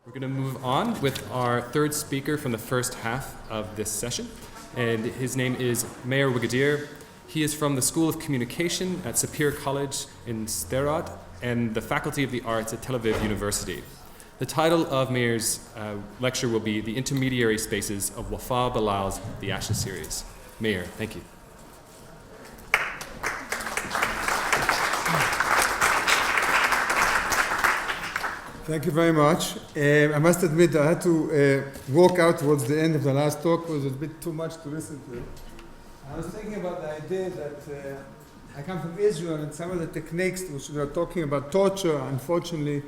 We're going to move on with our third speaker from the first half of this session, and his name is Meir Wigoder. He is from the School of Communication at Sapir College in Sderot and the Faculty of the Arts at Tel Aviv University. The title of Meir's lecture will be The Intermediary Spaces of Wafa Bilal's The Ashes series. Meir, thank you. Thank you very much. I must admit I had to walk out towards the end of the last talk. It was a bit too much to listen to. I was thinking about the idea that I come from Israel, and some of the techniques which we are talking about, torture, unfortunately,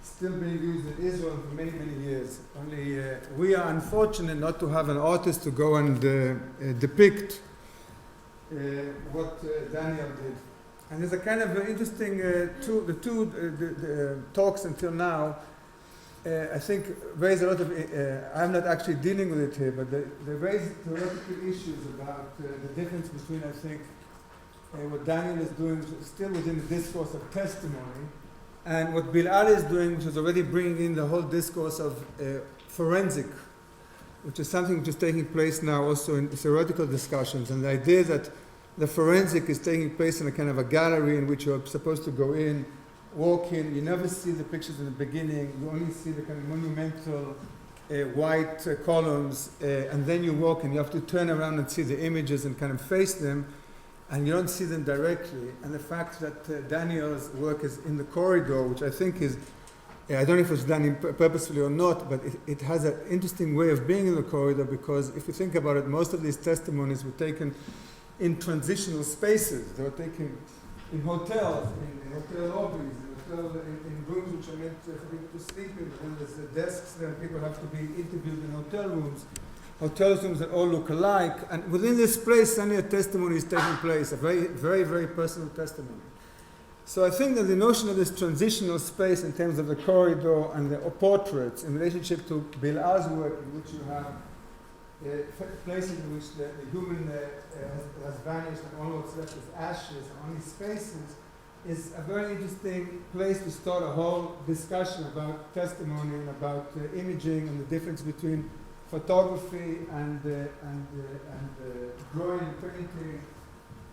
still being used in Israel for many, many years. Only we are unfortunate not to have an artist to go and depict what Daniel did. And there's a kind of interesting, the two talks until now, I think raise a lot of, I'm not actually dealing with it here, but they raise theoretical issues about the difference between, I think, what Daniel is doing still within the discourse of testimony, and what Bilal is doing, which is already bringing in the whole discourse of forensic, which is something which is taking place now also in theoretical discussions, and the idea that the forensic is taking place in a kind of a gallery in which you're supposed to go in, walk in. You never see the pictures in the beginning. You only see the kind of monumental white columns, and then you walk and you have to turn around and see the images and kind of face them, and you don't see them directly. And the fact that Daniel's work is in the corridor, which I think is, I don't know if it's done purposefully or not, but it has an interesting way of being in the corridor, because if you think about it, most of these testimonies were taken in transitional spaces. They were taken in hotels, in hotel lobbies, in rooms which are meant for people to sleep in. And there's the desks there, people have to be interviewed in hotel rooms that all look alike. And within this place, suddenly a testimony is taking place, a very, very, very personal testimony. So I think that the notion of this transitional space in terms of the corridor and the portraits in relationship to Bilal's work, in which you have places in which the human has vanished and all what's left is ashes, and only spaces, is a very interesting place to start a whole discussion about testimony and about imaging and the difference between photography and drawing and painting.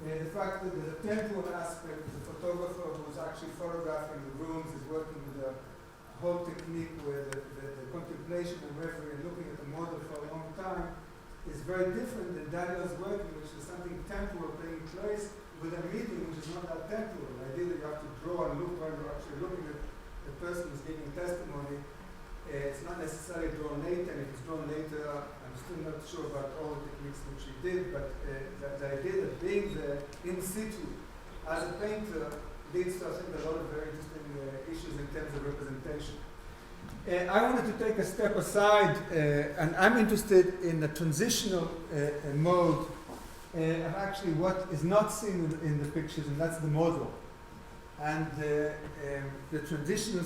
The fact that there's a temporal aspect, the photographer who's actually photographing the rooms is working with a whole technique where the contemplation and reverie and looking at the model for a long time is very different than Daniel's working, which is something temporal taking place with a medium which is not that temporal. The idea that you have to draw and look while you're actually looking at the person who's giving testimony, it's not necessarily drawn later, and if it's drawn later, I'm still not sure about all the techniques which he did, but the idea that being there in situ as a painter leads to, I think, a lot of very interesting issues in terms of representation. I wanted to take a step aside, and I'm interested in the transitional mode of actually what is not seen in the pictures, and that's the model. And the transitional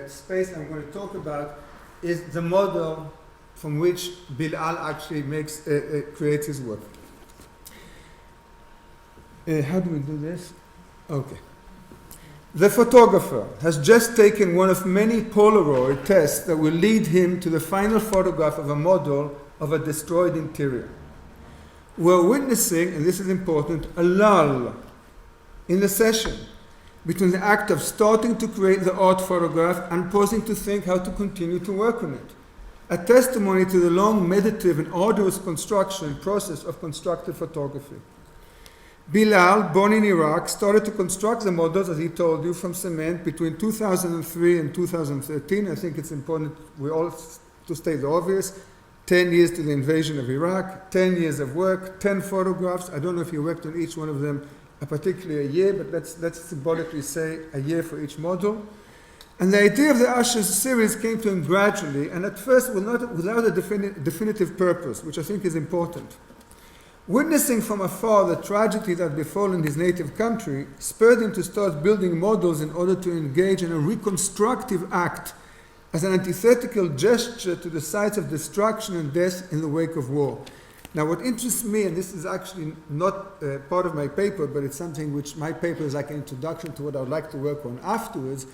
space I'm going to talk about is the model from which Bilal actually creates his work. How do we do this? Okay. The photographer has just taken one of many Polaroid tests that will lead him to the final photograph of a model of a destroyed interior. We're witnessing, and this is important, a lull in the session between the act of starting to create the art photograph and pausing to think how to continue to work on it. A testimony to the long, meditative, and arduous construction process of constructive photography. Bilal, born in Iraq, started to construct the models, as he told you, from cement between 2003 and 2013. I think it's important to state the obvious. 10 years to the invasion of Iraq, 10 years of work, 10 photographs. I don't know if he worked on each one of them particularly a year, but let's symbolically say a year for each model. And the idea of the Ashes series came to him gradually, and at first without a definitive purpose, which I think is important. Witnessing from afar the tragedy that befallen his native country spurred him to start building models in order to engage in a reconstructive act as an antithetical gesture to the sites of destruction and death in the wake of war. Now, what interests me, and this is actually not part of my paper, but it's something which my paper is like an introduction to what I would like to work on afterwards,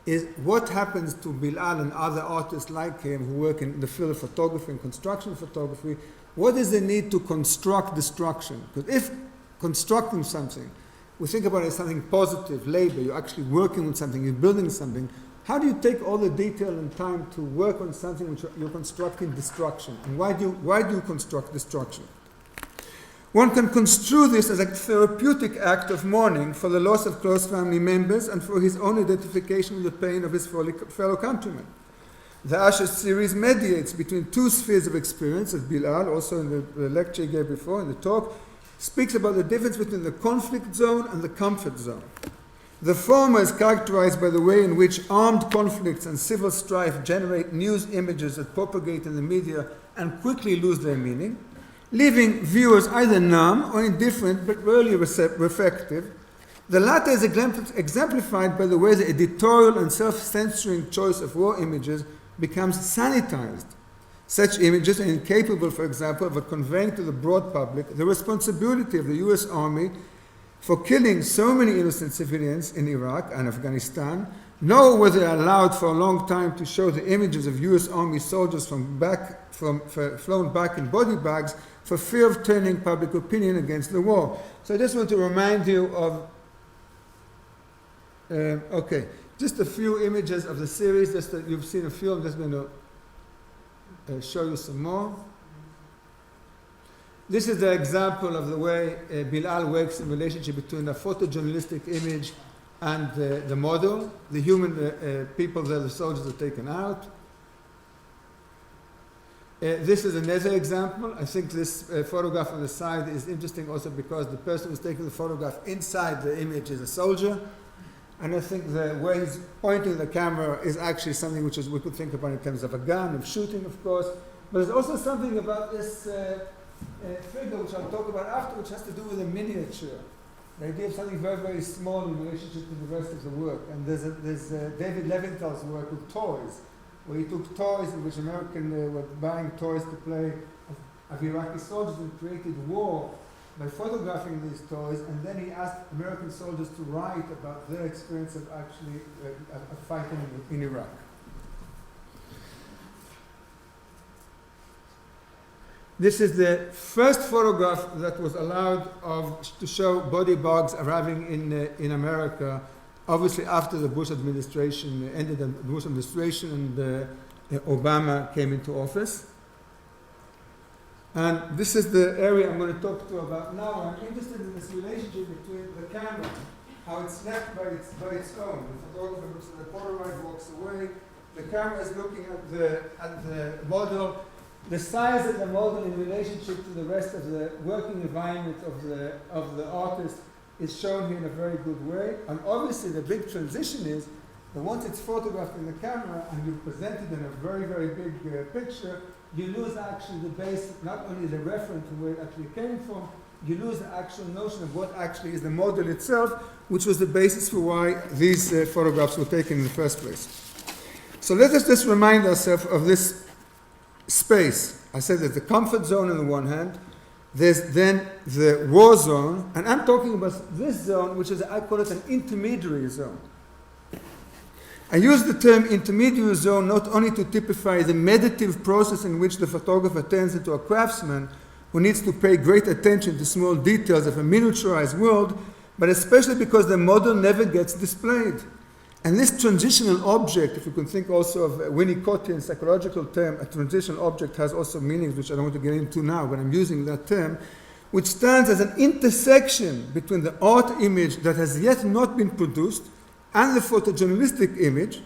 is what happens to Bilal and other artists like him who work in the field of photography and construction photography. What is the need to construct destruction? Because if constructing something, we think about it as something positive, labor, you're actually working on something, you're building something, how do you take all the detail and time to work on something which you're constructing destruction? And why do you construct destruction? One can construe this as a therapeutic act of mourning for the loss of close family members and for his own identification with the pain of his fellow countrymen. The Ashes series mediates between two spheres of experience, as Bilal, also in the lecture he gave before, in the talk, speaks about the difference between the conflict zone and the comfort zone. The former is characterized by the way in which armed conflicts and civil strife generate news images that propagate in the media and quickly lose their meaning, leaving viewers either numb or indifferent but rarely reflective. The latter is exemplified by the way the editorial and self-censoring choice of war images becomes sanitized. Such images are incapable, for example, of conveying to the broad public the responsibility of the US Army for killing so many innocent civilians in Iraq and Afghanistan, nor were they allowed for a long time to show the images of US Army soldiers flown back in body bags for fear of turning public opinion against the war. So I just want to remind you of, just a few images of the series, just that you've seen a few. I'm just going to show you some more. This is the example of the way Bilal works in relationship between the photojournalistic image and the model. The human people there, the soldiers, are taken out. This is another example. I think this photograph on the side is interesting also because the person who's taking the photograph inside the image is a soldier. And I think the way he's pointing the camera is actually something which we could think about in terms of a gun, of shooting, of course. But there's also something about this figure, which I'll talk about after, which has to do with a miniature. The idea of something very, very small in relationship to the rest of the work. And there's David Levinthal's work with toys, where he took toys in which Americans were buying toys to play of Iraqi soldiers and created war by photographing these toys, and then he asked American soldiers to write about their experience of actually fighting in Iraq. This is the first photograph that was allowed to show body bags arriving in America, obviously after the Bush administration ended the Bush administration and Obama came into office. And this is the area I'm going to talk to you about now. I'm interested in this relationship between the camera, how it's left by its own. The photographer looks at the Polaroid, walks away. The camera is looking at the model. The size of the model in relationship to the rest of the working environment of the artist is shown here in a very good way. And obviously the big transition is that once it's photographed in the camera and you present it in a very, very big picture, you lose actually the base, not only the reference from where it actually came from, you lose the actual notion of what actually is the model itself, which was the basis for why these photographs were taken in the first place. So let us just remind ourselves of this space. I said there's the comfort zone on the one hand, there's then the war zone, and I'm talking about this zone, which is, I call it an intermediary zone. I use the term intermediary zone not only to typify the meditative process in which the photographer turns into a craftsman who needs to pay great attention to small details of a miniaturized world, but especially because the model never gets displayed. And this transitional object, if you can think also of a Winnicottian psychological term, a transitional object has also meanings which I don't want to get into now, but I'm using that term, which stands as an intersection between the art image that has yet not been produced and the photojournalistic image,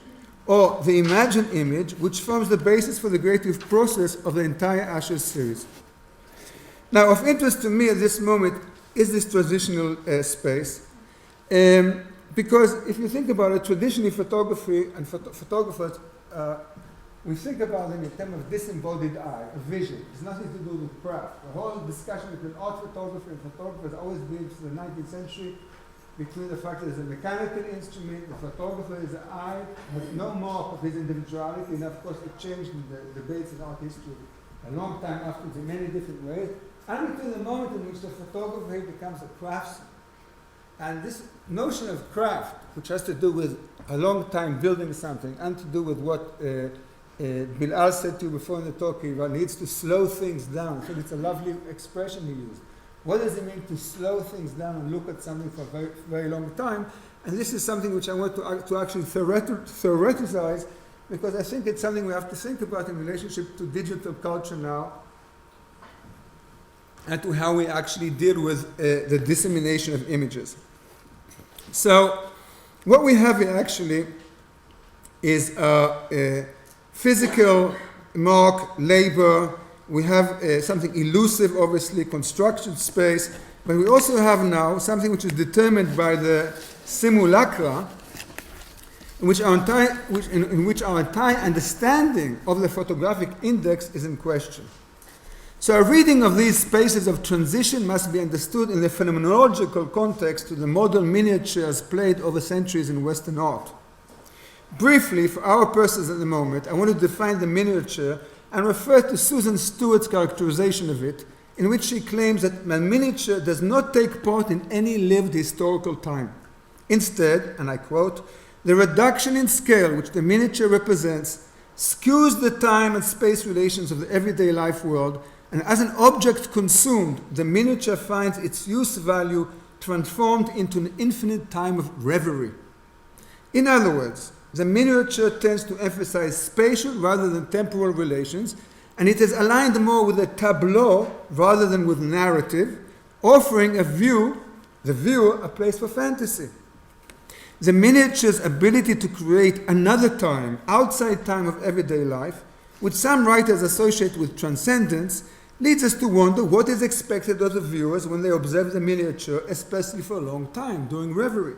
or the imagined image, which forms the basis for the creative process of the entire Ashes series. Now, of interest to me at this moment is this transitional space, because if you think about it, traditionally photography and photographers, we think about them in terms of disembodied eye, a vision. It's nothing to do with craft. The whole discussion between art photography and photography has always been, since the 19th century, between the fact that it's a mechanical instrument, the photographer is an eye, has no mark of his individuality, and of course it changed in the debates in art history a long time afterwards in many different ways, and between the moment in which the photographer becomes a craftsman. And this notion of craft, which has to do with a long time building something, and to do with what Bilal said to you before in the talk, he needs to slow things down. I think it's a lovely expression he used. What does it mean to slow things down and look at something for a very, very long time? And this is something which I want to actually theoreticize, because I think it's something we have to think about in relationship to digital culture now, and to how we actually deal with the dissemination of images. So what we have here actually is physical mark, labor. We have something elusive, obviously, construction space, but we also have now something which is determined by the simulacra, in which our entire understanding of the photographic index is in question. So a reading of these spaces of transition must be understood in the phenomenological context to the model miniatures played over centuries in Western art. Briefly, for our purposes at the moment, I want to define the miniature and refer to Susan Stewart's characterization of it, in which she claims that a miniature does not take part in any lived historical time. Instead, and I quote, "The reduction in scale which the miniature represents skews the time and space relations of the everyday life world, and as an object consumed, the miniature finds its use value transformed into an infinite time of reverie." In other words, the miniature tends to emphasize spatial rather than temporal relations, and it is aligned more with a tableau rather than with narrative, offering the viewer a place for fantasy. The miniature's ability to create another time, outside time of everyday life, which some writers associate with transcendence, leads us to wonder what is expected of the viewers when they observe the miniature, especially for a long time, during reverie.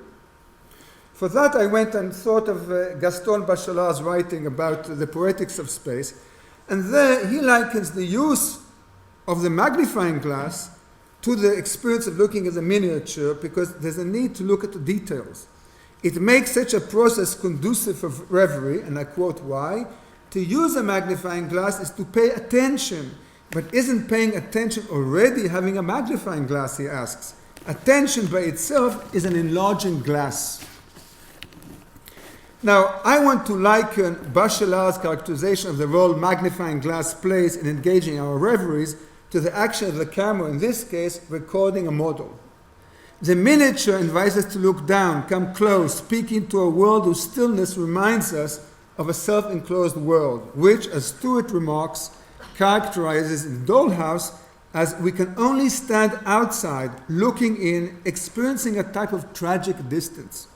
For that, I went and thought of Gaston Bachelard's writing about the poetics of space, and there he likens the use of the magnifying glass to the experience of looking at the miniature, because there's a need to look at the details. It makes such a process conducive for reverie, and I quote why: "To use a magnifying glass is to pay attention, but isn't paying attention already having a magnifying glass?" he asks. Attention by itself is an enlarging glass. Now, I want to liken Bachelard's characterization of the role magnifying glass plays in engaging our reveries to the action of the camera, in this case, recording a model. The miniature invites us to look down, come close, peek into a world whose stillness reminds us of a self-enclosed world, which, as Stewart remarks, characterizes the dollhouse as we can only stand outside, looking in, experiencing a type of tragic distance.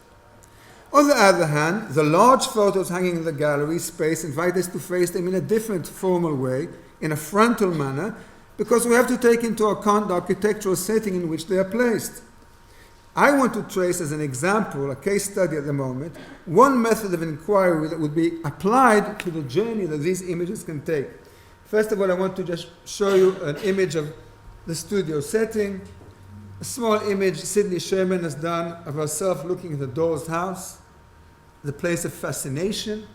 On the other hand, the large photos hanging in the gallery space invite us to face them in a different formal way, in a frontal manner, because we have to take into account the architectural setting in which they are placed. I want to trace as an example, a case study at the moment, one method of inquiry that would be applied to the journey that these images can take. First of all, I want to just show you an image of the studio setting. A small image Sidney Sherman has done of herself looking at the doll's house, the place of fascination.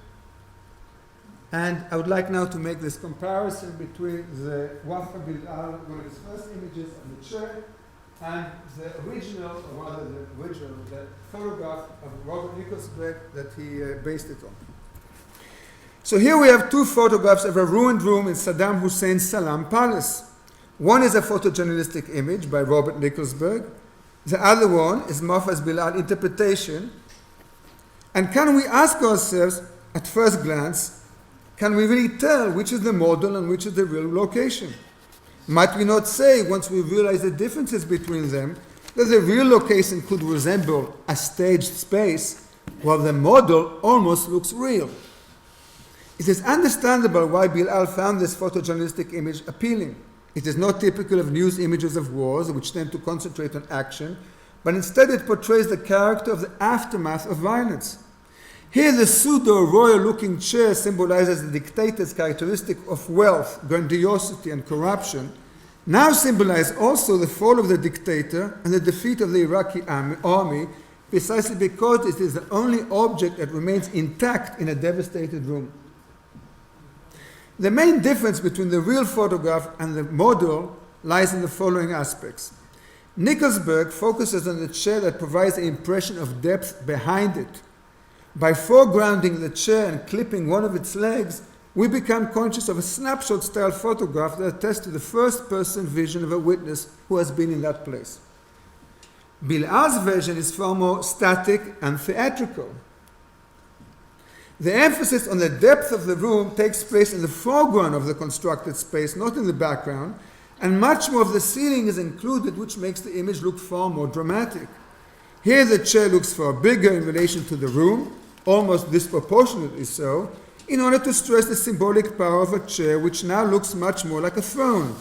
And I would like now to make this comparison between the Wafa Bilal, one of his first images on the chair, and the photograph of Robert Nickelsberg that he based it on. So here we have two photographs of a ruined room in Saddam Hussein's Salam Palace. One is a photojournalistic image by Robert Nickelsberg. The other one is Wafa's Bilal interpretation. And can we ask ourselves, at first glance, can we really tell which is the model and which is the real location? Might we not say, once we realize the differences between them, that the real location could resemble a staged space, while the model almost looks real? It is understandable why Bilal found this photojournalistic image appealing. It is not typical of news images of wars, which tend to concentrate on action, but instead it portrays the character of the aftermath of violence. Here the pseudo-royal-looking chair symbolizes the dictator's characteristic of wealth, grandiosity, and corruption, now symbolize also the fall of the dictator and the defeat of the Iraqi army, precisely because it is the only object that remains intact in a devastated room. The main difference between the real photograph and the model lies in the following aspects. Nickelsberg focuses on the chair that provides the impression of depth behind it. By foregrounding the chair and clipping one of its legs, we become conscious of a snapshot-style photograph that attests to the first-person vision of a witness who has been in that place. Bilal's version is far more static and theatrical. The emphasis on the depth of the room takes place in the foreground of the constructed space, not in the background, and much more of the ceiling is included, which makes the image look far more dramatic. Here the chair looks far bigger in relation to the room, almost disproportionately so, in order to stress the symbolic power of a chair which now looks much more like a throne,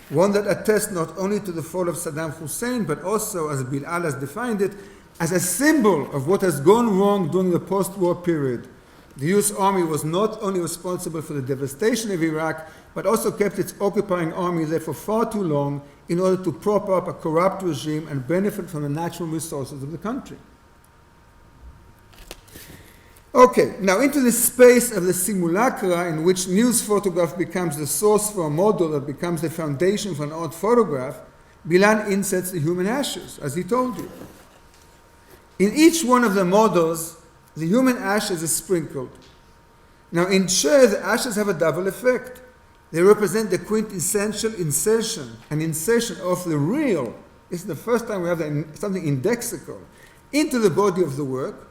one that attests not only to the fall of Saddam Hussein, but also, as Bilal has defined it, as a symbol of what has gone wrong during the post-war period. The US Army was not only responsible for the devastation of Iraq, but also kept its occupying army there for far too long in order to prop up a corrupt regime and benefit from the natural resources of the country. Okay, now into the space of the simulacra in which news photograph becomes the source for a model that becomes the foundation for an art photograph, Bilal insets the human ashes, as he told you. In each one of the models, the human ashes is sprinkled. Now in chair, the ashes have a double effect. They represent the quintessential insertion, an insertion of the real. This is the first time we have something indexical into the body of the work.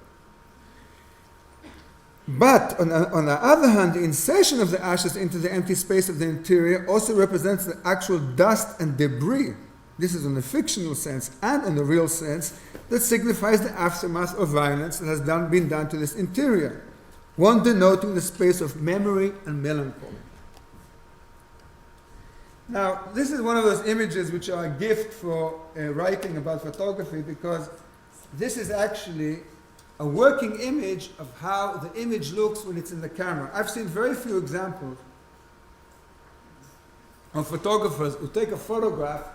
But on the other hand, the insertion of the ashes into the empty space of the interior also represents the actual dust and debris. This is in the fictional sense and in the real sense that signifies the aftermath of violence that has been done to this interior, one denoting the space of memory and melancholy. Now, this is one of those images which are a gift for writing about photography, because this is actually a working image of how the image looks when it's in the camera. I've seen very few examples of photographers who take a photograph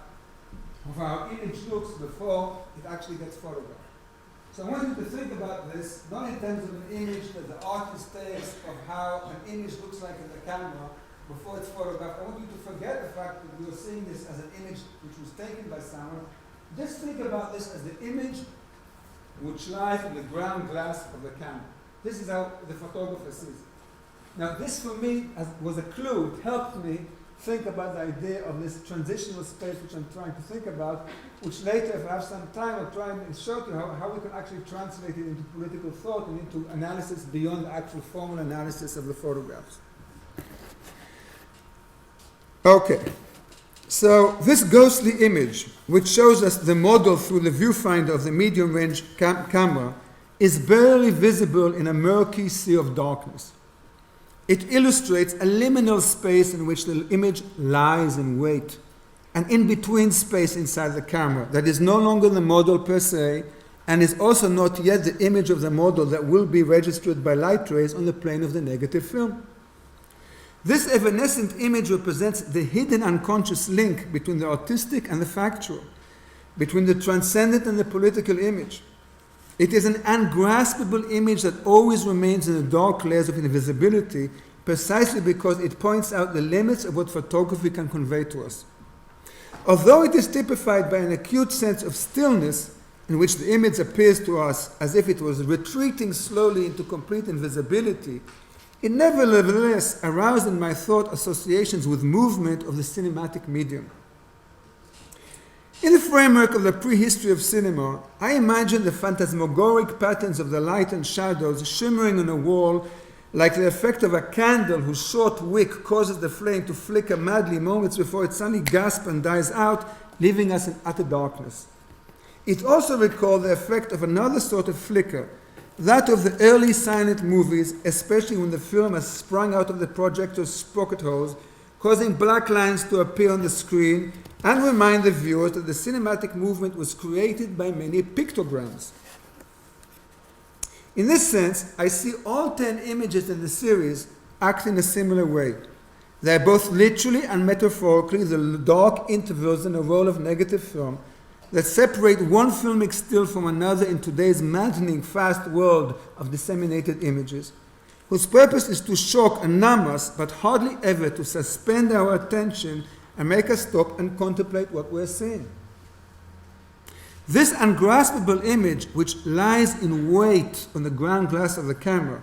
of how an image looks before it actually gets photographed. So I want you to think about this, not in terms of an image that the artist takes of how an image looks like in the camera before it's photographed. I want you to forget the fact that you're seeing this as an image which was taken by someone. Just think about this as the image which lies in the ground glass of the camera. This is how the photographer sees it. Now this for me was a clue. It helped me think about the idea of this transitional space which I'm trying to think about, which later, if I have some time, I'll try and show you how we can actually translate it into political thought and into analysis beyond the actual formal analysis of the photographs. Okay. So this ghostly image, which shows us the model through the viewfinder of the medium-range camera, is barely visible in a murky sea of darkness. It illustrates a liminal space in which the image lies in wait, an in-between space inside the camera that is no longer the model per se, and is also not yet the image of the model that will be registered by light rays on the plane of the negative film. This evanescent image represents the hidden unconscious link between the artistic and the factual, between the transcendent and the political image. It is an ungraspable image that always remains in the dark layers of invisibility, precisely because it points out the limits of what photography can convey to us. Although it is typified by an acute sense of stillness, in which the image appears to us as if it was retreating slowly into complete invisibility, it nevertheless aroused in my thought associations with movement of the cinematic medium. In the framework of the prehistory of cinema, I imagine the phantasmagoric patterns of the light and shadows shimmering on a wall like the effect of a candle whose short wick causes the flame to flicker madly moments before it suddenly gasps and dies out, leaving us in utter darkness. It also recalled the effect of another sort of flicker, that of the early silent movies, especially when the film has sprung out of the projector's sprocket holes, causing black lines to appear on the screen and remind the viewers that the cinematic movement was created by many pictograms. In this sense, I see all 10 images in the series act in a similar way. They are both literally and metaphorically the dark intervals in a roll of negative film that separate one filmic still from another in today's maddening fast world of disseminated images, whose purpose is to shock and numb us, but hardly ever to suspend our attention and make us stop and contemplate what we're seeing. This ungraspable image, which lies in wait on the ground glass of the camera,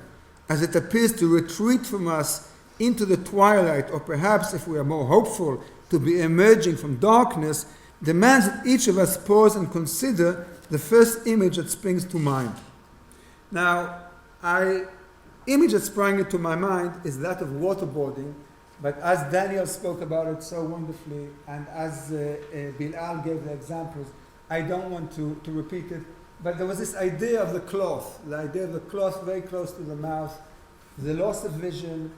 as it appears to retreat from us into the twilight, or perhaps, if we are more hopeful, to be emerging from darkness, demands that each of us pause and consider the first image that springs to mind. Now, image that sprang into my mind is that of waterboarding, but as Daniel spoke about it so wonderfully, and as Bilal gave the examples, I don't want to repeat it, but there was this idea of the cloth very close to the mouth, the loss of vision,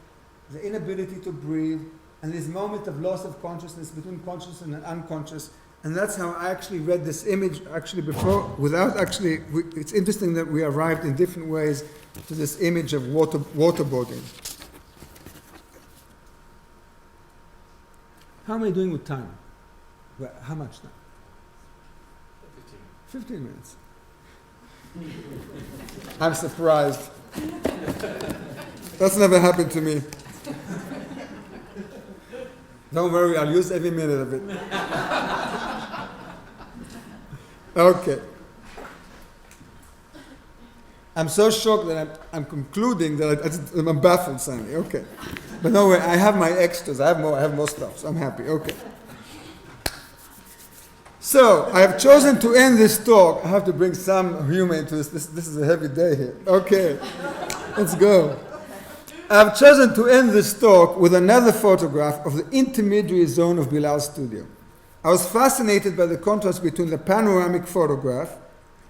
the inability to breathe, and this moment of loss of consciousness between conscious and unconscious. And that's how I actually read this image before, it's interesting that we arrived in different ways to this image of waterboarding. How am I doing with time? Well, how much time? 15 minutes. I'm surprised. That's never happened to me. Don't worry, I'll use every minute of it. Okay. I'm so shocked that I'm concluding that I'm baffled, Sammy. Okay. But no way, I have my extras. I have more stuff, so I'm happy. Okay. So, I have chosen to end this talk. I have to bring some humor into this. This is a heavy day here. Okay. Let's go. I have chosen to end this talk with another photograph of the intermediary zone of Bilal's studio. I was fascinated by the contrast between the panoramic photograph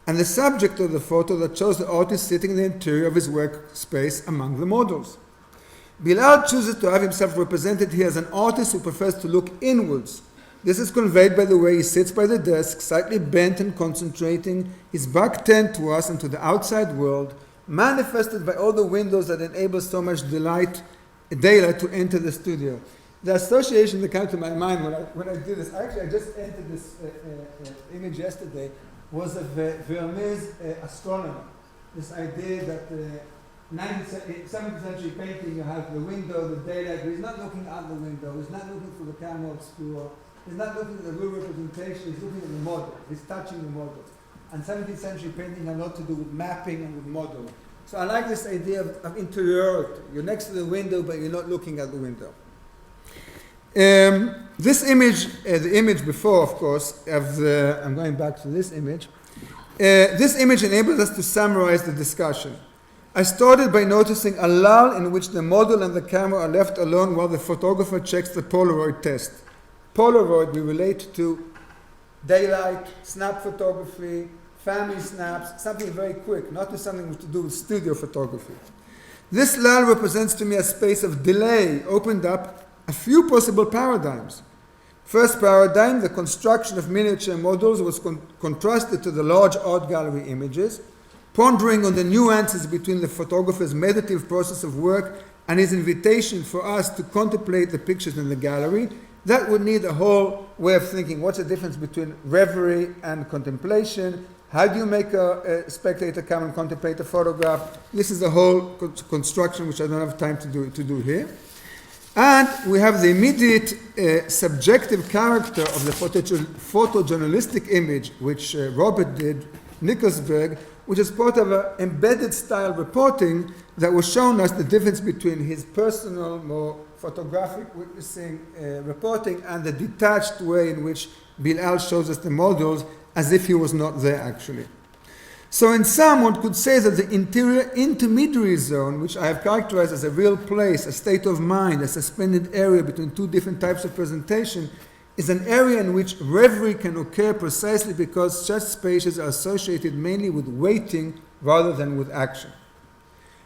and the subject of the photo that shows the artist sitting in the interior of his workspace among the models. Bilal chooses to have himself represented here as an artist who prefers to look inwards. This is conveyed by the way he sits by the desk, slightly bent and concentrating, his back turned to us and to the outside world, manifested by all the windows that enable so much daylight to enter the studio. The association that came to my mind when I did this, actually I just entered this image yesterday, was of Vermeer's astronomer. This idea that 17th century painting, you have the window, the daylight, but he's not looking out the window, he's not looking through the camera obscura, he's not looking at the real representation, he's looking at the model, he's touching the model. And 17th century painting had a lot to do with mapping and with modeling. So I like this idea of interiority. You're next to the window, but you're not looking at the window. This image, the image before, of course, I'm going back to this image. This image enables us to summarize the discussion. I started by noticing a lull in which the model and the camera are left alone while the photographer checks the Polaroid test. Polaroid we relate to daylight, snap photography, family snaps, something very quick, not to something to do with studio photography. This lull represents to me a space of delay, opened up a few possible paradigms. First paradigm, the construction of miniature models, was contrasted to the large art gallery images, pondering on the nuances between the photographer's meditative process of work and his invitation for us to contemplate the pictures in the gallery. That would need a whole way of thinking. What's the difference between reverie and contemplation? How do you make a spectator come and contemplate a photograph? This is a whole construction which I don't have time to do here. And we have the immediate subjective character of the photojournalistic image, which Robert did, Nickelsberg, which is part of an embedded style reporting that was shown us the difference between his personal, more photographic witnessing reporting and the detached way in which Bilal shows us the models as if he was not there actually. So in sum, one could say that the intermediary zone, which I have characterized as a real place, a state of mind, a suspended area between two different types of presentation, is an area in which reverie can occur precisely because such spaces are associated mainly with waiting rather than with action.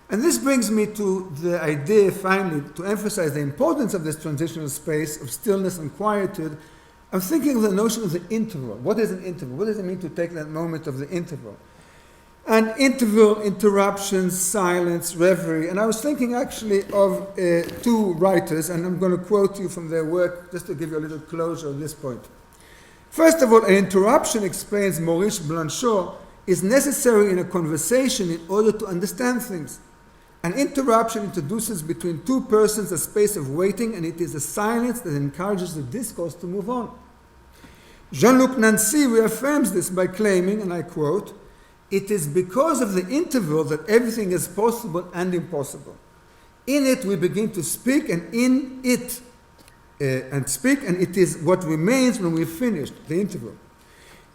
And this brings me to the idea, finally, to emphasize the importance of this transitional space of stillness and quietude. I'm thinking of the notion of the interval. What is an interval? What does it mean to take that moment of the interval? And interval, interruptions, silence, reverie. And I was thinking actually of two writers, and I'm going to quote you from their work just to give you a little closure on this point. First of all, an interruption, explains Maurice Blanchot, is necessary in a conversation in order to understand things. An interruption introduces between two persons a space of waiting, and it is a silence that encourages the discourse to move on. Jean-Luc Nancy reaffirms this by claiming, and I quote, "It is because of the interval that everything is possible and impossible. In it we begin to speak, and it is what remains when we've finished the interval.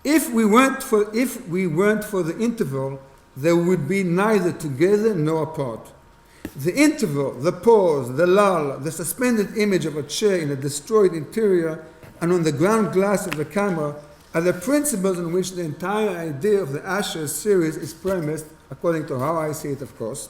If we weren't for the interval, there would be neither together nor apart. The interval, the pause, the lull, the suspended image of a chair in a destroyed interior, and on the ground glass of the camera are the principles on which the entire idea of the Asher series is premised, according to how I see it, of course.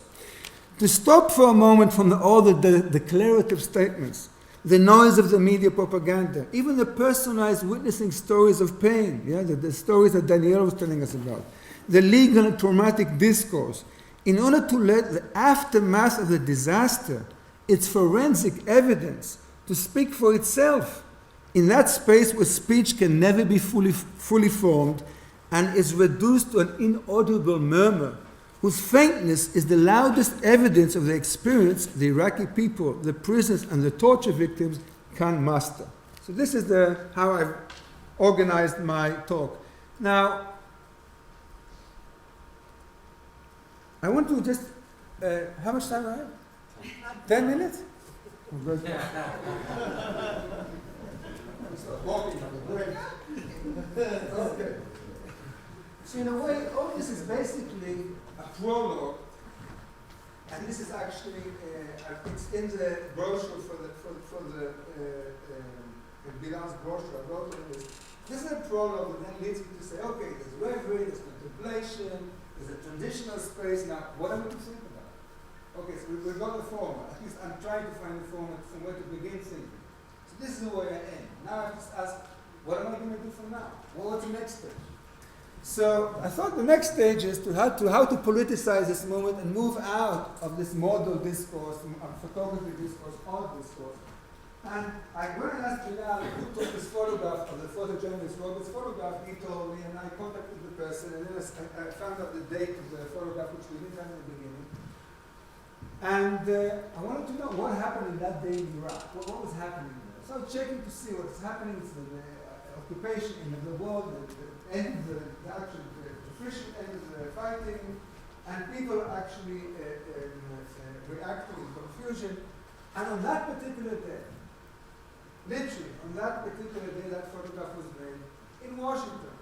To stop for a moment from all the declarative statements, the noise of the media propaganda, even the personalized witnessing stories of pain, the stories that Danielle was telling us about, the legal and traumatic discourse, in order to let the aftermath of the disaster, its forensic evidence, to speak for itself, in that space where speech can never be fully formed and is reduced to an inaudible murmur, whose faintness is the loudest evidence of the experience the Iraqi people, the prisoners, and the torture victims can master." So this is how I've organized my talk. Now, I want to just, how much time do I have? 10 minutes? Okay. So in a way, all this is basically a prologue, and this is actually it's in the brochure for the Bilal's brochure. I wrote on this. This is a prologue that then leads me to say, okay, there's reverie, there's contemplation, there's a transitional space. Now, what am I to think about? Okay, so we've got the format. At least I'm trying to find the format somewhere to begin thinking. So this is where I am. Now I just ask, what am I going to do from now? What's the next stage? So I thought the next stage is how to politicize this moment and move out of this model discourse, photography discourse, art discourse. And I went and asked Bilal who took this photograph of the photojournalist Robert's photograph. He told me, and I contacted the person, and then I found out the date of the photograph, which we didn't have in the beginning. And I wanted to know what happened in that day in Iraq. What was happening there? So I was checking to see what's happening to the occupation in the war, the end of the actual official end of the fighting, and people actually reacting in confusion. And on that particular day, literally on that particular day, that photograph was made in Washington.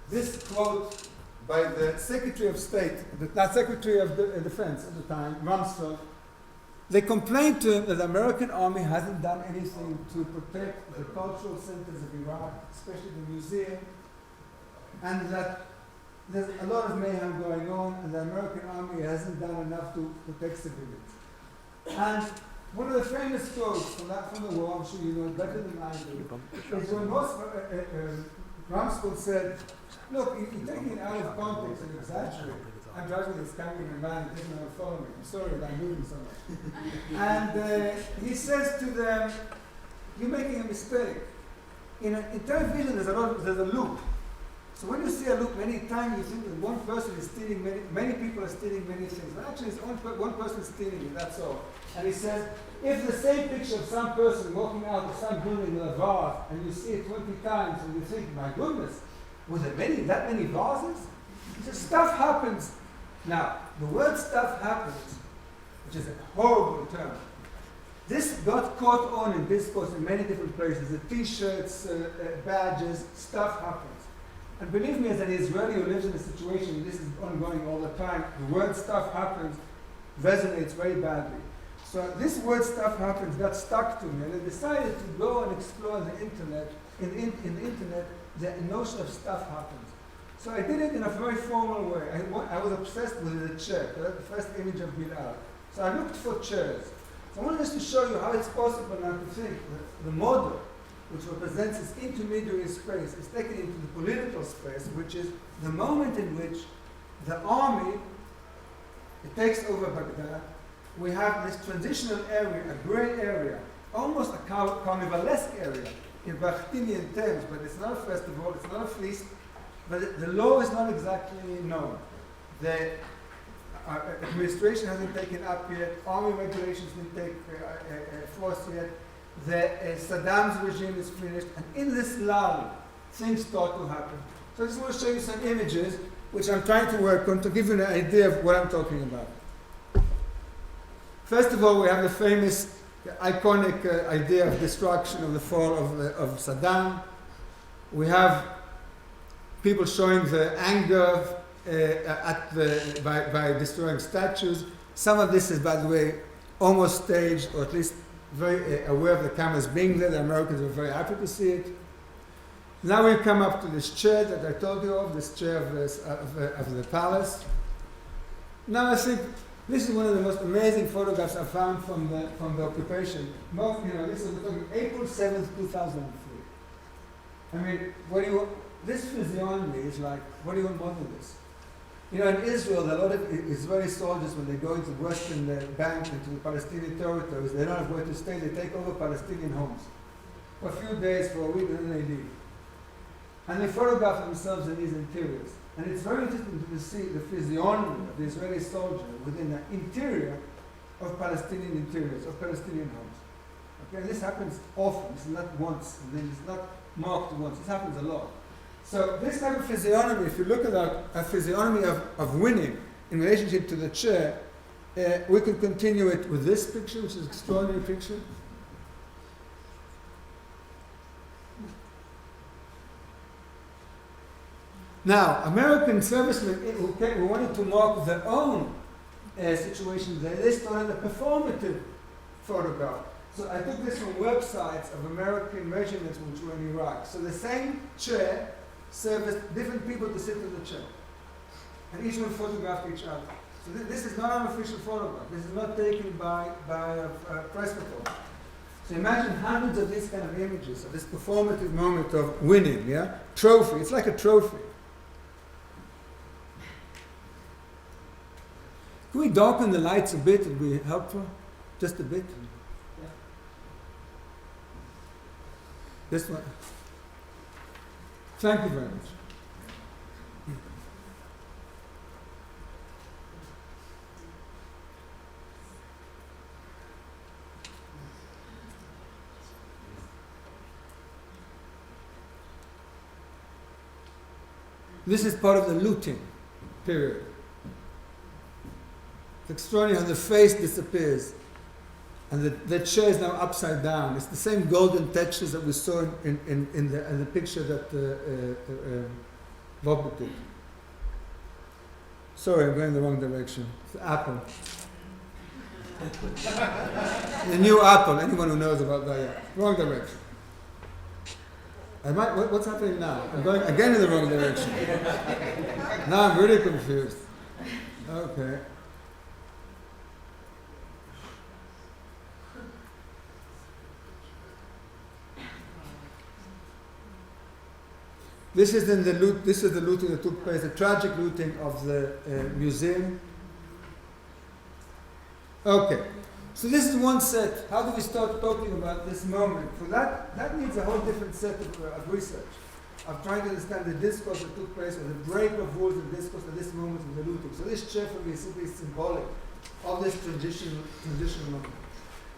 This quote by the Secretary of State, not Secretary of Defense at the time, Rumsfeld. They complained to him that the American army hasn't done anything to protect the cultural centers of Iraq, especially the museum, and that there's a lot of mayhem going on, and the American army hasn't done enough to protect civilians. And one of the famous quotes from the war, I'm sure you know better than I do, is when Rumsfeld said, "Look, you're taking it out of context and exaggerating. I'm driving this cameraman man, he doesn't know how to follow me. I'm sorry that I'm moving so much." And he says to them, "You're making a mistake. In television, there's a loop. So when you see a loop many times, you think that one person is stealing many people are stealing many things. But actually, it's one person stealing it, that's all." And he says, if the same picture of some person walking out of some building with a vase, and you see it 20 times, and you think, my goodness, was there that many vases? He says, stuff happens. Now, the word stuff happens, which is a horrible term. This got caught on in discourse in many different places. The t-shirts, badges, stuff happens. And believe me, as an Israeli who lives in a situation, this is ongoing all the time, the word stuff happens resonates very badly. So this word stuff happens got stuck to me, and I decided to go and explore the internet. In the internet, the notion of stuff happens. So I did it in a very formal way. I was obsessed with the chair. That's the first image of Bilal. So I looked for chairs. So I wanted just to show you how it's possible now to think that the model, which represents this intermediary space, is taken into the political space, which is the moment in which the army, it takes over Baghdad. We have this transitional area, a gray area, almost a carnivalesque area in Bakhtinian terms, but it's not a festival, it's not a feast, but the law is not exactly known. The administration hasn't taken up yet, army regulations didn't take force yet, Saddam's regime is finished, and in this lull, things start to happen. So I just want to show you some images which I'm trying to work on to give you an idea of what I'm talking about. First of all, we have the famous, iconic idea of destruction, of the fall of Saddam. We have people showing the anger by destroying statues. Some of this is, by the way, almost staged, or at least very aware of the cameras being there. The Americans were very happy to see it. Now we come up to this chair that I told you of, this chair of the palace. Now I think this is one of the most amazing photographs I found from the occupation. This is April 7th, 2003. I mean, this physiognomy is like, what do you want more than this? In Israel, a lot of Israeli soldiers, when they go into Western Bank, into the Palestinian territories, they don't have where to stay, they take over Palestinian homes. For a few days, for a week, and then they leave. And they photograph themselves in these interiors. And it's very interesting to see the physiognomy of the Israeli soldier within the interior of Palestinian interiors, of Palestinian homes. Okay, and this happens often, it's not once, and then it's not marked once, this happens a lot. So this type of physiognomy, if you look at a physiognomy of winning in relationship to the chair, we could continue it with this picture, which is an extraordinary picture. Now, American servicemen who wanted to mark their own situation, they started a performative photograph. So I took this from websites of American regiments which were in Iraq. So the same chair serviced different people to sit in the chair. And each one photographed each other. So this is not an official photograph. This is not taken by a press photographer. So imagine hundreds of these kind of images of this performative moment of winning, yeah? Trophy, it's like a trophy. Can we darken the lights a bit? It would be helpful. Just a bit. Yeah. This one. Thank you very much. This is part of the looting period. It's extraordinary how the face disappears and the chair is now upside down. It's the same golden textures that we saw in the picture that Bob did. Sorry, I'm going in the wrong direction. It's the apple. The new apple, anyone who knows about that, yeah. Wrong direction. What's happening now? I'm going again in the wrong direction. Now I'm really confused. Okay. This is the looting that took place, the tragic looting of the museum. Okay, so this is one set. How do we start talking about this moment? For that needs a whole different set of research. Of trying to understand the discourse that took place, or the break of rules and discourse at this moment of the looting. So this chair for me is simply symbolic of this transitional moment.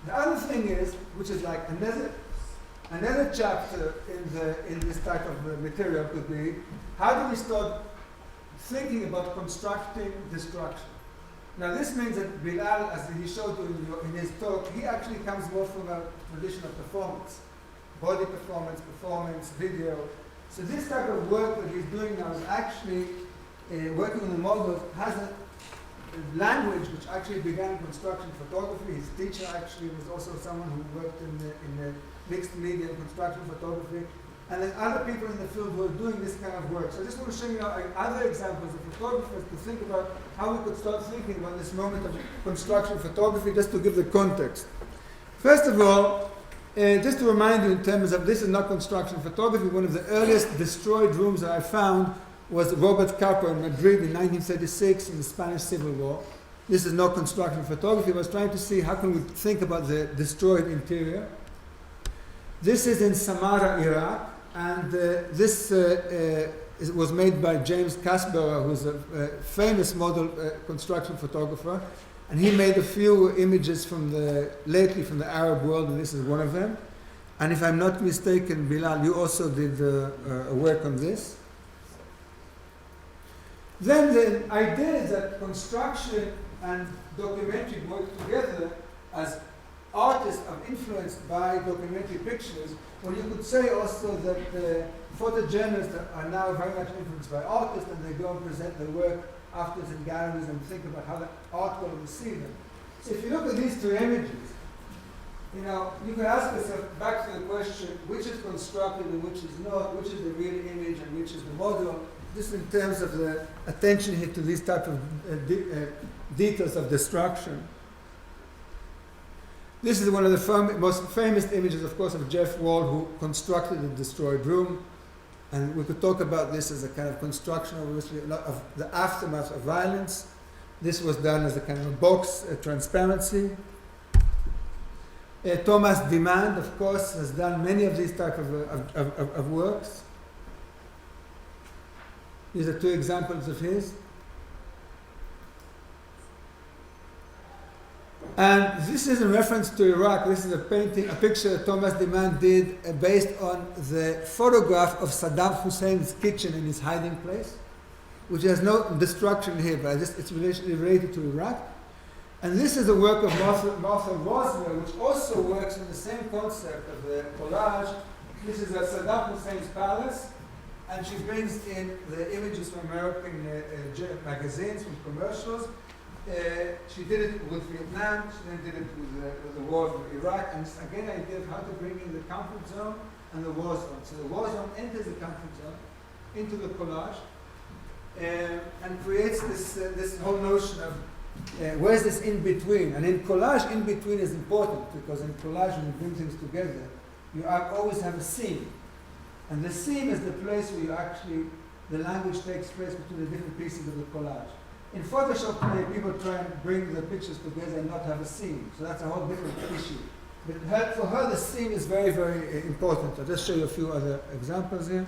The other thing is, which is like another chapter in this type of material could be, how do we start thinking about constructing destruction? Now this means that Bilal, as he showed you in his talk, he actually comes more from a tradition of performance. Body performance, video. So this type of work that he's doing now is actually working on the model, has a language which actually began in construction photography. His teacher actually was also someone who worked in the mixed media and construction photography. And there's other people in the field who are doing this kind of work. So I just want to show you other examples of photographers to think about how we could start thinking about this moment of construction photography, just to give the context. First of all, just to remind you in terms of this is not construction photography, one of the earliest destroyed rooms that I found was Robert Capa in Madrid in 1936 in the Spanish Civil War. This is not construction photography. I was trying to see how can we think about the destroyed interior. This is in Samarra, Iraq, and this was made by James Casbera, who's a famous model construction photographer, and he made a few images lately from the Arab world, and this is one of them. And if I'm not mistaken, Bilal, you also did work on this. Then the idea is that construction and documentary work together as artists are influenced by documentary pictures, or you could say also that photojournalists are now very much influenced by artists, and they go and present their work afterwards in galleries and think about how the art will receive them. So if you look at these two images, you know, you can ask yourself back to the question, which is constructed and which is not, which is the real image and which is the model. This in terms of the attention here to these type of details of destruction. This is one of the most famous images, of course, of Jeff Wall, who constructed the destroyed room. And we could talk about this as a kind of construction, obviously, of the aftermath of violence. This was done as a kind of a box, a transparency. Thomas Demand, of course, has done many of these type of works. These are two examples of his. And this is in reference to Iraq. This is a painting, a picture that Thomas Demand did based on the photograph of Saddam Hussein's kitchen in his hiding place, which has no destruction here, but it's related to Iraq. And this is a work of Martha Rosner, which also works on the same concept of the collage. This is Saddam Hussein's palace, and she brings in the images from American magazines, from commercials. She did it with Vietnam, she then did it with the war of Iraq, and it's again an idea of how to bring in the comfort zone and the war zone. So the war zone enters the comfort zone into the collage and creates this whole notion of where's this in between? And in collage, in between is important, because in collage, when you bring things together, you always have a seam. And the seam is the place where you actually, the language takes place between the different pieces of the collage. In Photoshop today, people try and bring the pictures together and not have a seam. So that's a whole different issue. But for her, the seam is very, very important. I'll just show you a few other examples here.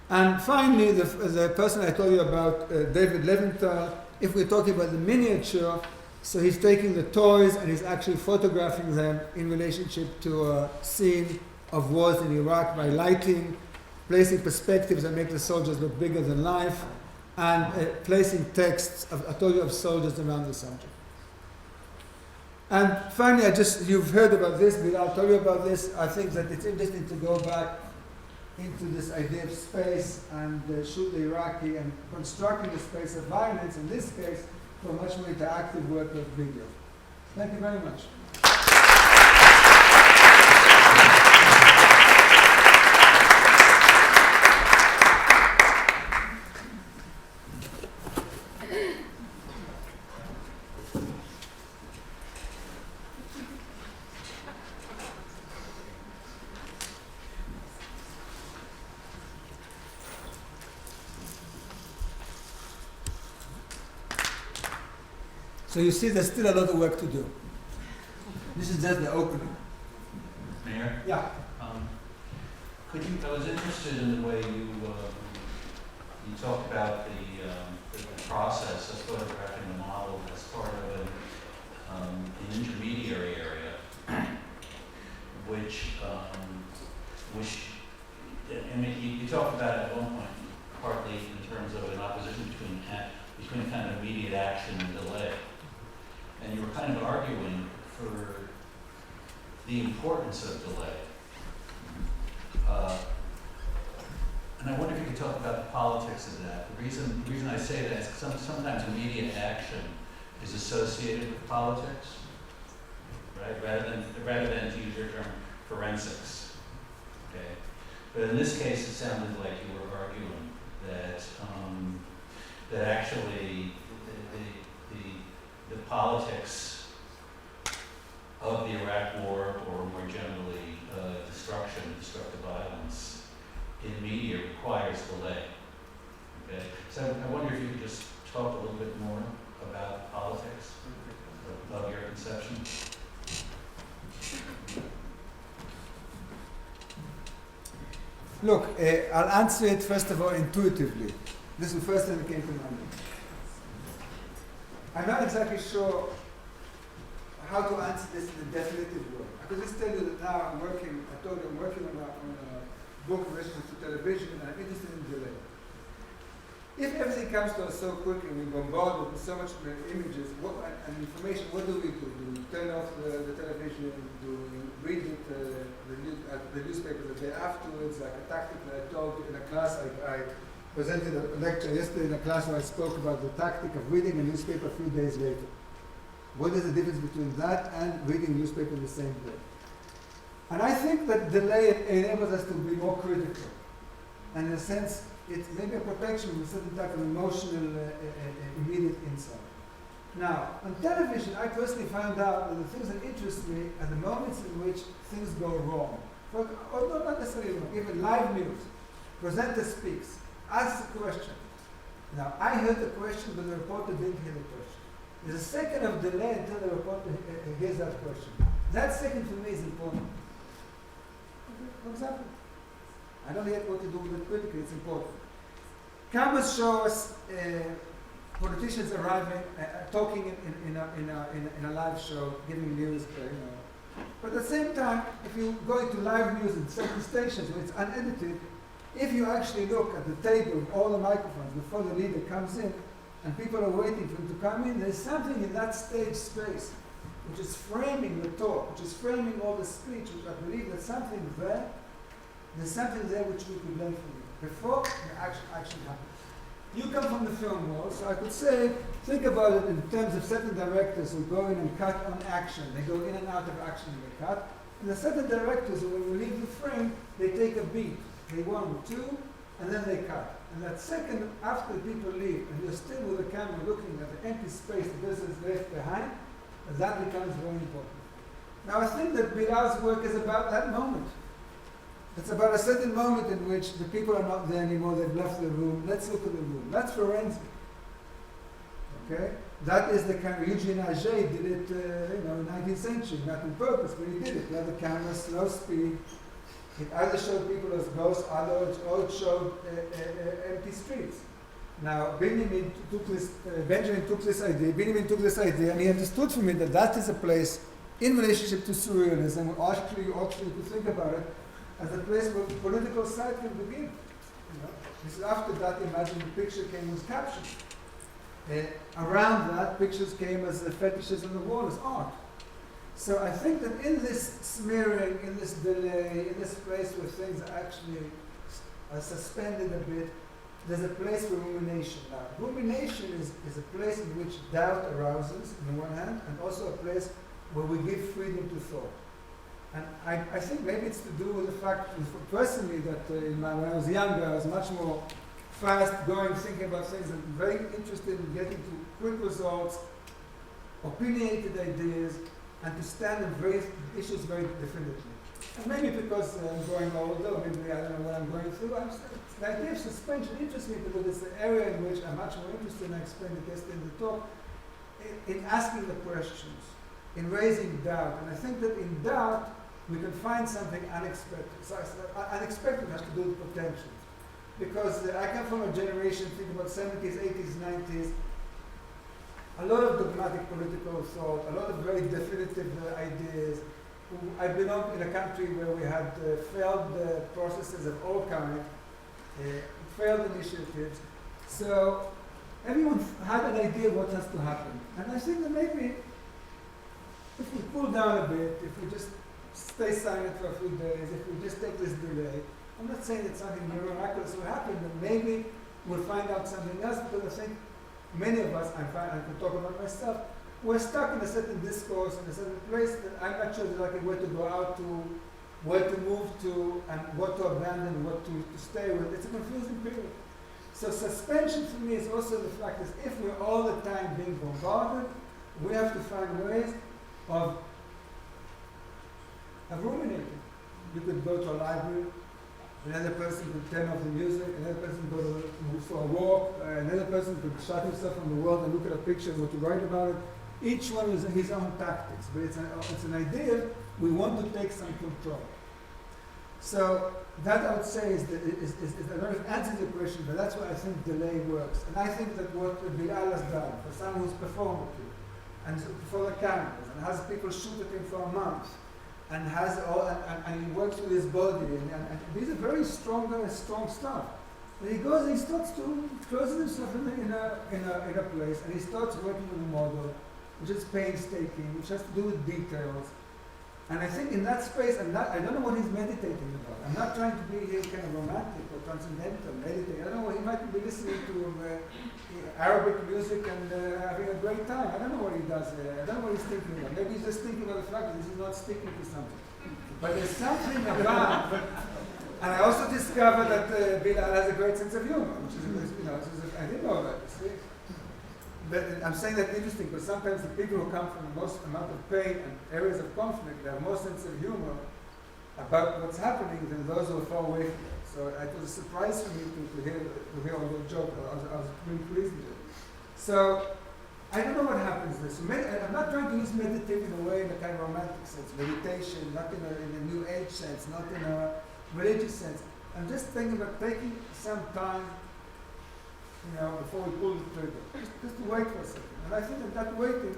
And finally, the person I told you about, David Leventhal, if we're talking about the miniature, so he's taking the toys and he's actually photographing them in relationship to a scene of wars in Iraq by lighting, placing perspectives that make the soldiers look bigger than life, and placing texts, I told you, of soldiers around the subject. And finally, you've heard about this, but I'll tell you about this. I think that it's interesting to go back into this idea of space and shoot the Iraqi and constructing the space of violence, in this case, for much more interactive work of video. Thank you very much. So you see there's still a lot of work to do. This is just the opening. Meir? Yeah. I was interested in the way you talked about the process of photographing the model as part of an intermediary area, which you talked about at one point, partly in terms of an opposition between kind of immediate action and delay. And you were kind of arguing for the importance of delay. And I wonder if you could talk about the politics of that. The reason I say that is sometimes immediate action is associated with politics, right? Rather than to use your term, forensics. Okay. But in this case, it sounded like you were arguing that that actually the politics of the Iraq War, or more generally destructive violence in media requires delay. Okay, so I wonder if you could just talk a little bit more about politics of your conception. Look, I'll answer it first of all intuitively. This is the first thing that came to mind. I'm not exactly sure how to answer this in a definitive way. I could just tell you that now I told you I'm working on a book in relation to television, and I'm interested in delay. If everything comes to us so quickly, we bombard with so much images and information, what do? Do we turn off the television? Do we read the newspaper the day afterwards, like a tactic that I told in a class? I presented a lecture yesterday in a class where I spoke about the tactic of reading a newspaper a few days later. What is the difference between that and reading a newspaper the same day? And I think that delay enables us to be more critical. And in a sense, it's maybe a protection with a certain type of emotional immediate insight. Now, on television, I personally found out that the things that interest me are the moments in which things go wrong. Or not necessarily wrong, even live news. Presenter speaks, asks a question. Now, I heard the question, but the reporter didn't hear the question. There's a second of delay until the reporter hears that question. That second for me is important. Okay, for example, I don't know yet what to do with it critically, it's important. Cameras show us politicians arriving, talking in a live show, giving news, But at the same time, if you go into live news in certain stations where it's unedited, if you actually look at the table of all the microphones before the leader comes in, and people are waiting for him to come in, there's something in that stage space which is framing the talk, which is framing all the speech, which I believe there's something there which we could learn from you before the action happens. You come from the film world, so I could say, think about it in terms of certain directors who go in and cut on action. They go in and out of action and they cut. And there are certain directors who, when you leave the frame, they take a beat. They 1, 2, and then they cut. And that second, after the people leave, and you're still with the camera looking at the empty space the person is left behind, that becomes very important. Now, I think that Bilal's work is about that moment. It's about a certain moment in which the people are not there anymore, they've left the room. Let's look at the room. That's forensic. Okay? That is the camera. Eugene Auger did it, in the 19th century, not on purpose, but he did it. He had the camera, slow speed. It either showed people as ghosts, or it showed empty streets. Now, Benjamin took this idea, and he understood from it that that is a place in relationship to surrealism. Actually, you could think about it as a place where the political side can begin. This is after that, imagine the picture came as caption. Around that, pictures came as fetishes on the wall, as art. So I think that in this smearing, in this delay, in this place where things are actually suspended a bit, there's a place for rumination. Now, rumination is a place in which doubt arouses, on the one hand, and also a place where we give freedom to thought. And I think maybe it's to do with the fact, personally, that when I was younger, I was much more fast-going, thinking about things, and very interested in getting to quick results, opinionated ideas, and to stand on various issues very definitively. And maybe because I'm growing older, maybe I don't know what I'm going through, the idea of suspension interests me because it's the area in which I'm much more interested, and I explained it yesterday in the talk, in asking the questions, in raising doubt. And I think that in doubt, we can find something unexpected. So unexpected has to do with potential. Because I come from a generation, think about 70s, 80s, 90s, a lot of dogmatic political thought, a lot of very definitive ideas. I belong in a country where we had failed processes of all kinds, failed initiatives. So everyone had an idea of what has to happen. And I think that maybe if we cool down a bit, if we just stay silent for a few days, if we just take this delay, I'm not saying that something miraculous will happen, but maybe we'll find out something else, because I think many of us, I can talk about myself, we're stuck in a certain discourse, in a certain place that I'm not sure exactly where to go out to, where to move to, and what to abandon, what to stay with. It's a confusing period. So suspension for me is also the fact that if we're all the time being bombarded, we have to find ways of ruminating. You could go to a library, another person could turn off the music, another person could go for a walk, another person could shut himself from the world and look at a picture and what to write about it. Each one is his own tactics, but it's an idea we want to take some control. So that I would say is I don't know if it answers the question, but that's why I think delay works. And I think that what Bilal has done, for someone who's performed it, and before the cameras, and has people shoot at him for a month, and has all, and he works with his body, and these are very strong stuff. And he goes and he starts to close himself in a place, and he starts working with a model, which is painstaking, which has to do with details. And I think in that space, I don't know what he's meditating about. I'm not trying to be here kind of romantic or transcendental, meditating. I don't know, he might be listening to Arabic music and having a great time. I don't know what he does there. I don't know what he's thinking about. Maybe he's just thinking about the fact that this is not sticking to something. But there's something about. And I also discovered that Bilal has a great sense of humor, which is, I didn't know that. See? But I'm saying that interesting because sometimes the people who come from the most amount of pain and areas of conflict, they have more sense of humor about what's happening than those who are far away from it. So it was a surprise for me to hear all those jokes. I was really pleased with it. So I don't know what happens there. So I'm not trying to use meditate in a way in a kind of romantic sense, meditation, not in a new age sense, not in a religious sense. I'm just thinking about taking some time, before we pull the trigger, just to wait for a second. And I think that waiting,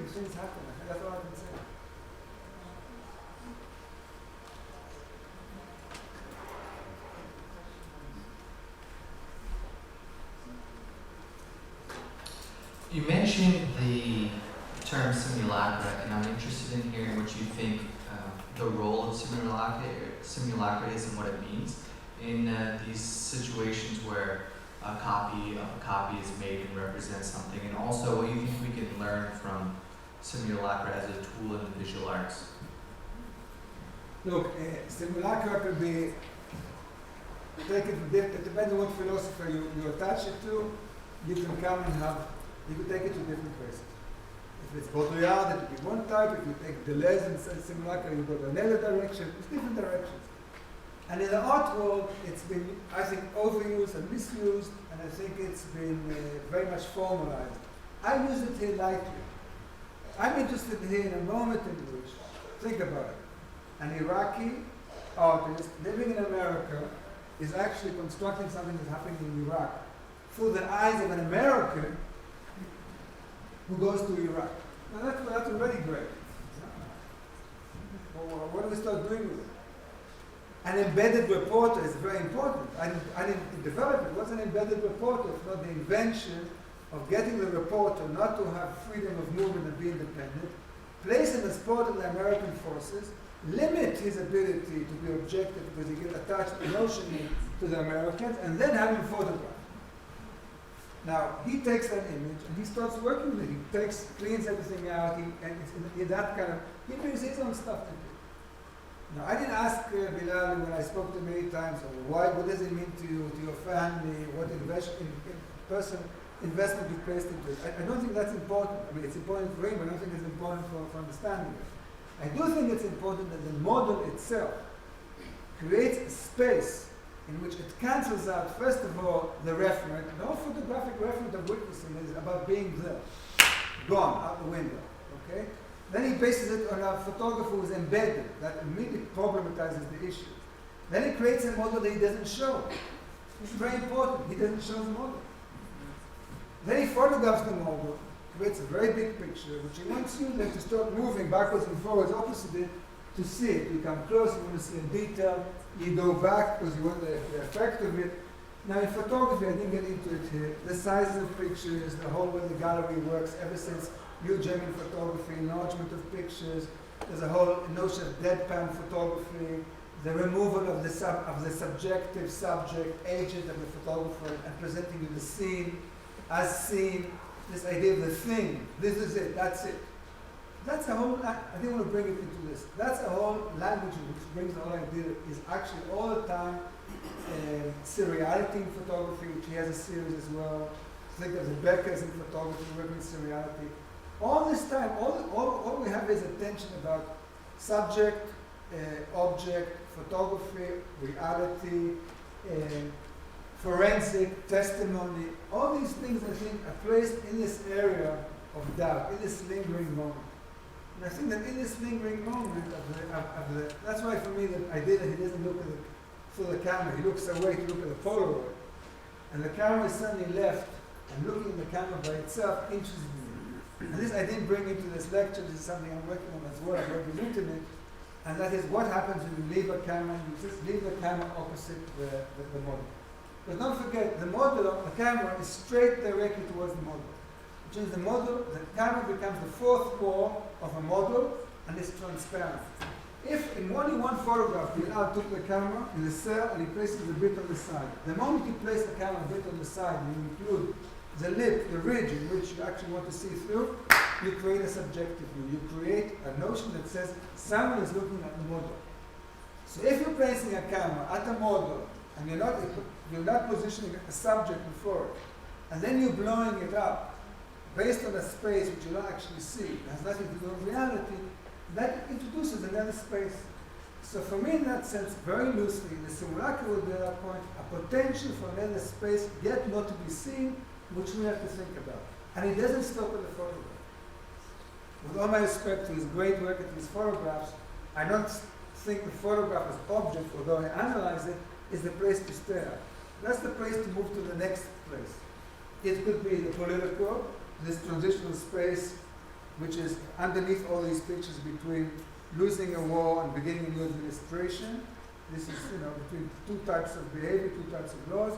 things happen. I think that's all I can say. You mentioned the term simulacra, and I'm interested in hearing what you think the role of simulacra is and what it means in these situations where a copy of a copy is made and represents something, and also what you think we can learn from simulacra as a tool in the visual arts. Look, simulacra could be taken to different, depending on what philosopher you attach it to, you can come and you can take it to different places. If it's Baudrillard, it would be one type. If you take Deleuze and simulacra, you go to another direction. It's different directions. And in the art world, it's been, I think, overused and misused, and I think it's been very much formalized. I use it here lightly. I'm interested here in a moment in which, think about it, an Iraqi artist living in America is actually constructing something that's happening in Iraq through the eyes of an American who goes to Iraq. Now that's already great. Well, what do we start doing with it? An embedded reporter is very important. I didn't develop it. It was an embedded reporter, it's not the invention of getting the reporter not to have freedom of movement and be independent, place him as part of the American forces, limit his ability to be objective because he gets attached emotionally to the Americans, and then have him photographed. Now, he takes that image and he starts working with it. He cleans everything out, and it's in that kind of, he brings his own stuff to it. Now, I didn't ask Bilal when I spoke to him many times, what does it mean to you, to your family, what investment you placed into it. I don't think that's important. I mean, it's important for him, but I don't think it's important for understanding it. I do think it's important that the model itself creates a space in which it cancels out, first of all, the referent. No photographic referent of witnessing is about being there, gone, out the window, okay? Then he bases it on a photographer who's embedded, that immediately problematizes the issue. Then he creates a model that he doesn't show. This is very important, he doesn't show the model. Then he photographs the model, creates a very big picture, which he wants you then to start moving backwards and forwards opposite it to see it. You come close, you want to see in detail, you go back because you want the effect of it. Now in photography, I didn't get into it here, the sizes of pictures, the whole way the gallery works, ever since New German photography, enlargement of pictures, there's a whole notion of deadpan photography, the removal of the subjective subject, agent of the photographer, and presenting you the scene as seen, this idea of the thing, this is it, that's it. That's a whole, I didn't want to bring it into this. That's a whole language which brings the whole idea is actually all the time seriality in photography, which he has a series as well. Think of the Beckers in photography, working with seriality. All this time, all we have is attention about subject, object, photography, reality, forensic, testimony. All these things, I think, are placed in this area of doubt, in this lingering moment. And I think that in this lingering moment of the that's why for me the idea that he doesn't look at through the camera, he looks away to look at the Polaroid, and the camera is suddenly left, and looking at the camera by itself interested me. And this I didn't bring into this lecture. This is something I'm working on as well. I'm working into it, and that is what happens when you leave a camera. You just leave the camera opposite the model. But don't forget, the model, the camera is straight directly towards the model. Which means the camera becomes the fourth wall of a model and is transparent. If in only one photograph Bilal took the camera in the cell and he places the bit on the side, the moment you place the camera a bit on the side and you include the lip, the ridge in which you actually want to see through, you create a subjective view. You create a notion that says someone is looking at the model. So if you're placing a camera at a model and you're not positioning a subject before it, and then you're blowing it up based on a space which you don't actually see, it has nothing to do with reality, that introduces another space. So for me, in that sense, very loosely, the simulacra would be at that point a potential for another space yet not to be seen, which we have to think about. And it doesn't stop at the photograph. With all my respect to his great work at his photographs, I don't think the photograph as object, although I analyze it, is the place to stare at. That's the place to move to the next place. It could be the political, this transitional space, which is underneath all these pictures between losing a war and beginning a new administration. This is, between two types of behavior, two types of laws.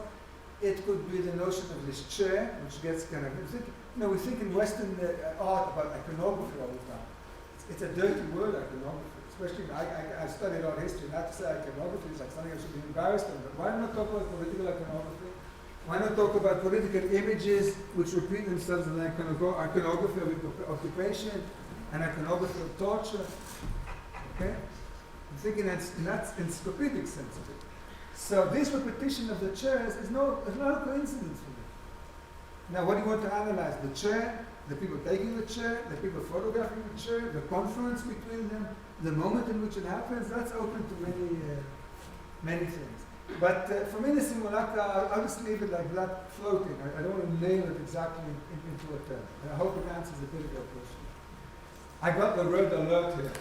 It could be the notion of this chair, which gets kind of, we think in Western art about iconography all the time. It's a dirty word, iconography. Especially, I studied art history, not to say iconography is like something I should be embarrassed of, but why not talk about political iconography? Why not talk about political images which repeat themselves in iconography of occupation and iconography of torture? Okay? I'm thinking that's in that encyclopedic sense of it. So this repetition of the chairs is not a coincidence for me. Now, what do you want to analyze? The chair, the people taking the chair, the people photographing the chair, the confluence between them, the moment in which it happens, that's open to many things. But for me, the simulacra, I'll just leave it like that, floating. I don't want to nail it exactly into a term. And I hope it answers a bit of your question. I got the red alert here.